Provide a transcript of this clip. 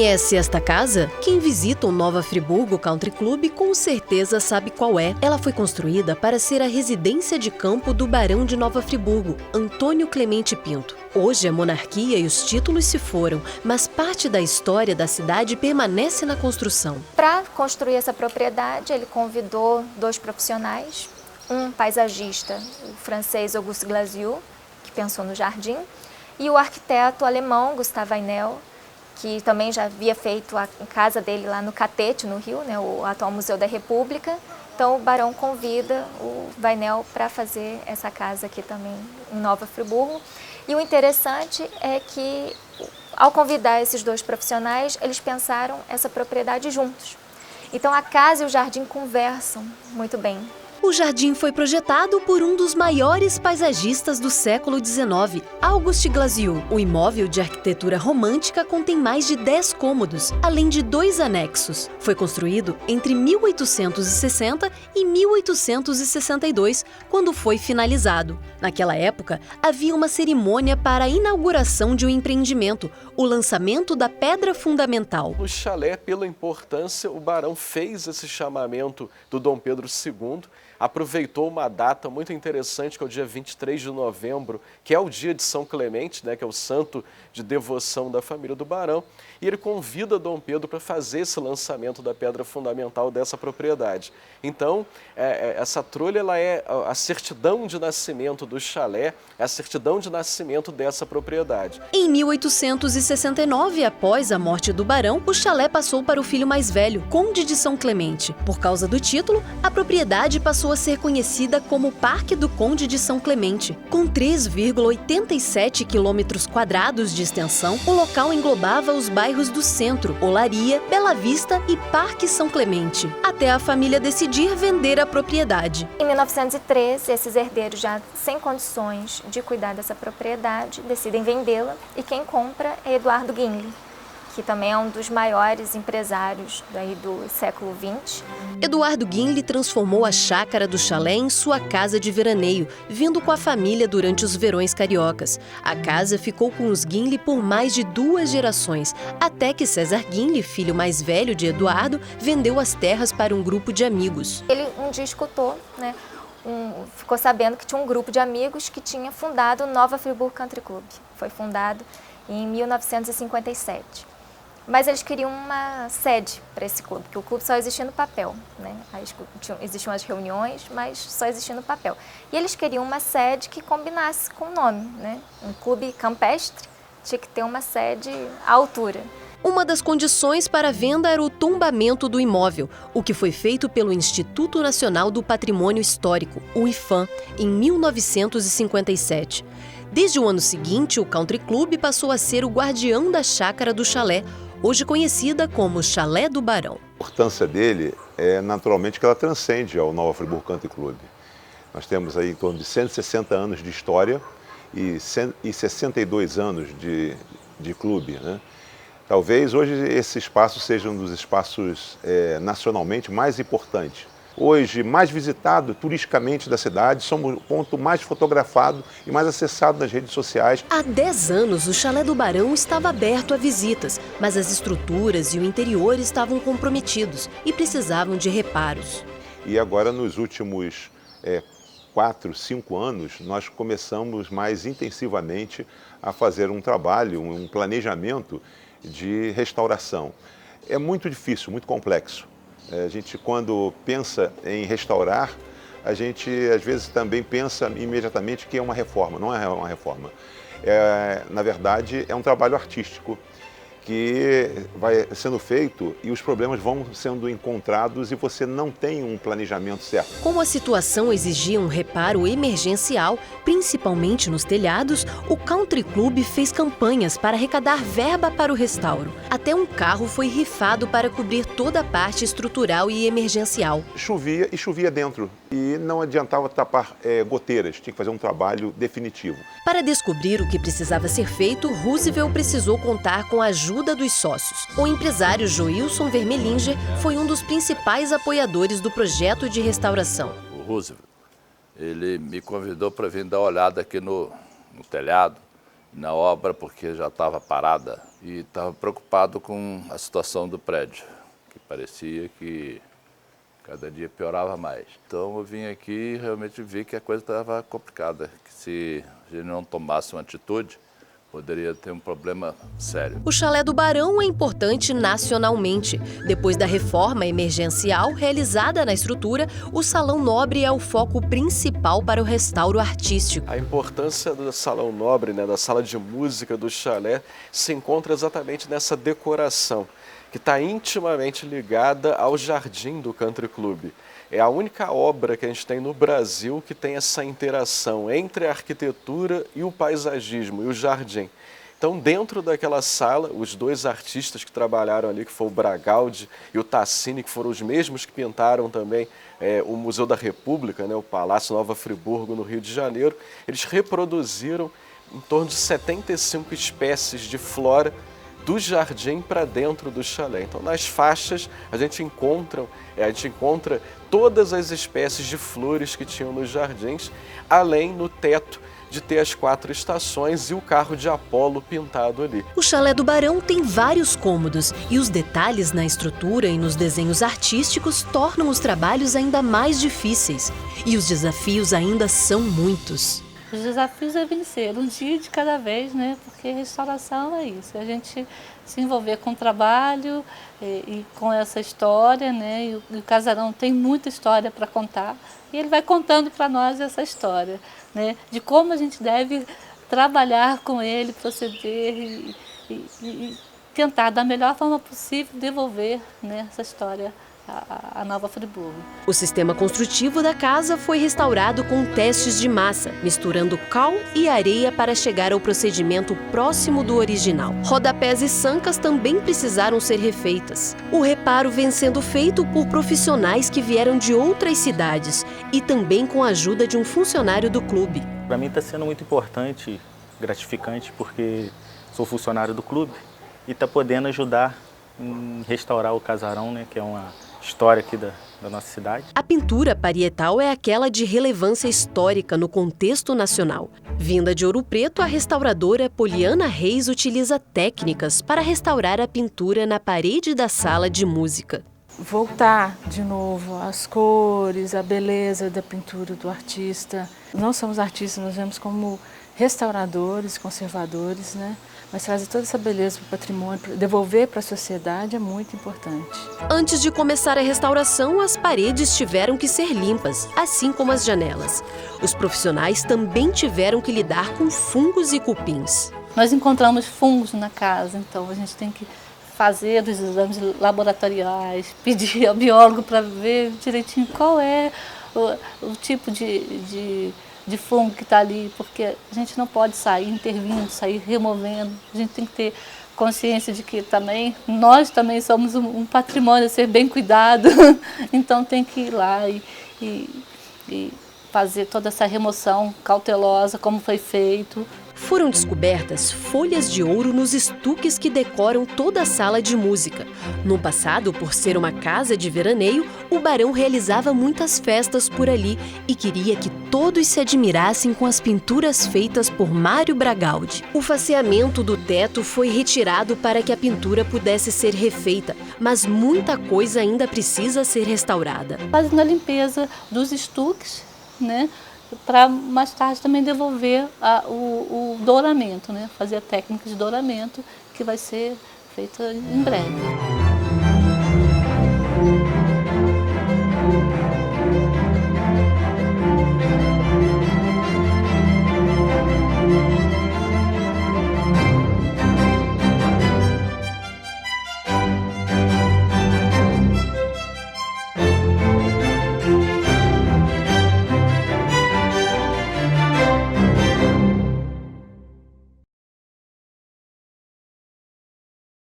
Conhece esta casa? Quem visita o Nova Friburgo Country Club com certeza sabe qual é. Ela foi construída para ser a residência de campo do Barão de Nova Friburgo, Antônio Clemente Pinto. Hoje a monarquia e os títulos se foram, mas parte da história da cidade permanece na construção. Para construir essa propriedade, ele convidou 2 profissionais, um paisagista, o francês Auguste Glasiou, que pensou no jardim, e o arquiteto alemão Gustave Eiffel, que também já havia feito a casa dele lá no Catete, no Rio, né, o atual Museu da República. Então o Barão convida o Vainel para fazer essa casa aqui também em Nova Friburgo. E o interessante é que, ao convidar esses 2 profissionais, eles pensaram essa propriedade juntos. Então a casa e o jardim conversam muito bem. O jardim foi projetado por um dos maiores paisagistas do século XIX, Auguste Glasiou. O imóvel de arquitetura romântica contém mais de 10 cômodos, além de 2 anexos. Foi construído entre 1860 e 1862, quando foi finalizado. Naquela época, havia uma cerimônia para a inauguração de um empreendimento, o lançamento da pedra fundamental. No chalé, pela importância, o Barão fez esse chamamento do Dom Pedro II, aproveitou uma data muito interessante, que é o dia 23 de novembro, que é o dia de São Clemente, né, que é o santo de devoção da família do Barão, e ele convida Dom Pedro para fazer esse lançamento da pedra fundamental dessa propriedade. Então, essa trolha ela é a certidão de nascimento do chalé, é a certidão de nascimento dessa propriedade. Em 1869, após a morte do Barão, o chalé passou para o filho mais velho, Conde de São Clemente. Por causa do título, a propriedade passou a ser conhecida como Parque do Conde de São Clemente. Com 3,87 km² de extensão, o local englobava os bairros do Centro, Olaria, Bela Vista e Parque São Clemente, até a família decidir vender a propriedade. Em 1913, esses herdeiros, já sem condições de cuidar dessa propriedade, decidem vendê-la, e quem compra é Eduardo Guinle, que também é um dos maiores empresários do século XX. Eduardo Guinle transformou a chácara do chalé em sua casa de veraneio, vindo com a família durante os verões cariocas. A casa ficou com os Guinle por mais de 2 gerações, até que César Guinle, filho mais velho de Eduardo, vendeu as terras para um grupo de amigos. Ele um dia escutou, né, ficou sabendo que tinha um grupo de amigos que tinha fundado o Nova Friburgo Country Club. Foi fundado em 1957. Mas eles queriam uma sede para esse clube, porque o clube só existia no papel, né? Existiam as reuniões, mas só existia no papel. E eles queriam uma sede que combinasse com o nome, né? Um clube campestre tinha que ter uma sede à altura. Uma das condições para a venda era o tombamento do imóvel, o que foi feito pelo Instituto Nacional do Patrimônio Histórico, o IPHAN, em 1957. Desde o ano seguinte, o Country Club passou a ser o guardião da chácara do chalé, hoje conhecida como Chalé do Barão. A importância dele é naturalmente que ela transcende ao Nova Friburgo Country Club. Nós temos aí em torno de 160 anos de história e 62 anos de clube, né? Talvez hoje esse espaço seja um dos espaços nacionalmente mais importantes. Hoje, mais visitado turisticamente da cidade, somos o ponto mais fotografado e mais acessado nas redes sociais. Há 10 anos, o Chalé do Barão estava aberto a visitas, mas as estruturas e o interior estavam comprometidos e precisavam de reparos. E agora, nos últimos 4, 5 anos, nós começamos mais intensivamente a fazer um trabalho, um planejamento de restauração. É muito difícil, muito complexo. A gente, quando pensa em restaurar, a gente às vezes também pensa imediatamente que é uma reforma. Não é uma reforma. Na verdade, é um trabalho artístico que vai sendo feito e os problemas vão sendo encontrados e você não tem um planejamento certo. Como a situação exigia um reparo emergencial, principalmente nos telhados, o Country Club fez campanhas para arrecadar verba para o restauro. Até um carro foi rifado para cobrir toda a parte estrutural e emergencial. Chovia e chovia dentro e não adiantava tapar goteiras, tinha que fazer um trabalho definitivo. Para descobrir o que precisava ser feito, Roosevelt precisou contar com a ajuda dos sócios. O empresário Joilson Vermelinger foi um dos principais apoiadores do projeto de restauração. O Roosevelt, ele me convidou para vir dar uma olhada aqui no telhado, na obra, porque já estava parada e estava preocupado com a situação do prédio, que parecia que cada dia piorava mais. Então eu vim aqui e realmente vi que a coisa estava complicada, que se a gente não tomasse uma atitude, poderia ter um problema sério. O Chalé do Barão é importante nacionalmente. Depois da reforma emergencial realizada na estrutura, o Salão Nobre é o foco principal para o restauro artístico. A importância do Salão Nobre, da sala de música do chalé, se encontra exatamente nessa decoração, que está intimamente ligada ao jardim do Country Club. É a única obra que a gente tem no Brasil que tem essa interação entre a arquitetura e o paisagismo, e o jardim. Então, dentro daquela sala, os dois artistas que trabalharam ali, que foi o Bragaldi e o Tassini, que foram os mesmos que pintaram também o Museu da República, o Palácio Nova Friburgo, no Rio de Janeiro, eles reproduziram em torno de 75 espécies de flora do jardim para dentro do chalé. Então, nas faixas, a gente encontra todas as espécies de flores que tinham nos jardins, além no teto de ter as 4 estações e o carro de Apolo pintado ali. O Chalé do Barão tem vários cômodos e os detalhes na estrutura e nos desenhos artísticos tornam os trabalhos ainda mais difíceis. E os desafios ainda são muitos. Os desafios é vencer, um dia de cada vez, porque restauração é isso, a gente se envolver com o trabalho e com essa história, e o casarão tem muita história para contar, e ele vai contando para nós essa história, de como a gente deve trabalhar com ele, proceder e tentar da melhor forma possível devolver essa história a Nova Friburgo. O sistema construtivo da casa foi restaurado com testes de massa, misturando cal e areia para chegar ao procedimento próximo do original. Rodapés e sancas também precisaram ser refeitas. O reparo vem sendo feito por profissionais que vieram de outras cidades e também com a ajuda de um funcionário do clube. Para mim está sendo muito importante, gratificante, porque sou funcionário do clube e está podendo ajudar em restaurar o casarão, que é uma história aqui da nossa cidade. A pintura parietal é aquela de relevância histórica no contexto nacional. Vinda de Ouro Preto, a restauradora Poliana Reis utiliza técnicas para restaurar a pintura na parede da sala de música. Voltar de novo as cores, a beleza da pintura do artista. Não somos artistas, nós vemos como restauradores, conservadores, mas trazer toda essa beleza para o patrimônio, devolver para a sociedade é muito importante. Antes de começar a restauração, as paredes tiveram que ser limpas, assim como as janelas. Os profissionais também tiveram que lidar com fungos e cupins. Nós encontramos fungos na casa, então a gente tem que fazer os exames laboratoriais, pedir ao biólogo para ver direitinho qual é o tipo de fungo que está ali, porque a gente não pode sair intervindo, sair removendo. A gente tem que ter consciência de que nós também somos um patrimônio a ser bem cuidado. Então tem que ir lá e fazer toda essa remoção cautelosa, como foi feito. Foram descobertas folhas de ouro nos estuques que decoram toda a sala de música. No passado, por ser uma casa de veraneio, o barão realizava muitas festas por ali e queria que todos se admirassem com as pinturas feitas por Mário Bragaldi. O faceamento do teto foi retirado para que a pintura pudesse ser refeita, mas muita coisa ainda precisa ser restaurada. Fazendo a limpeza dos estuques, para mais tarde também devolver o douramento, fazer a técnica de douramento que vai ser feita em breve.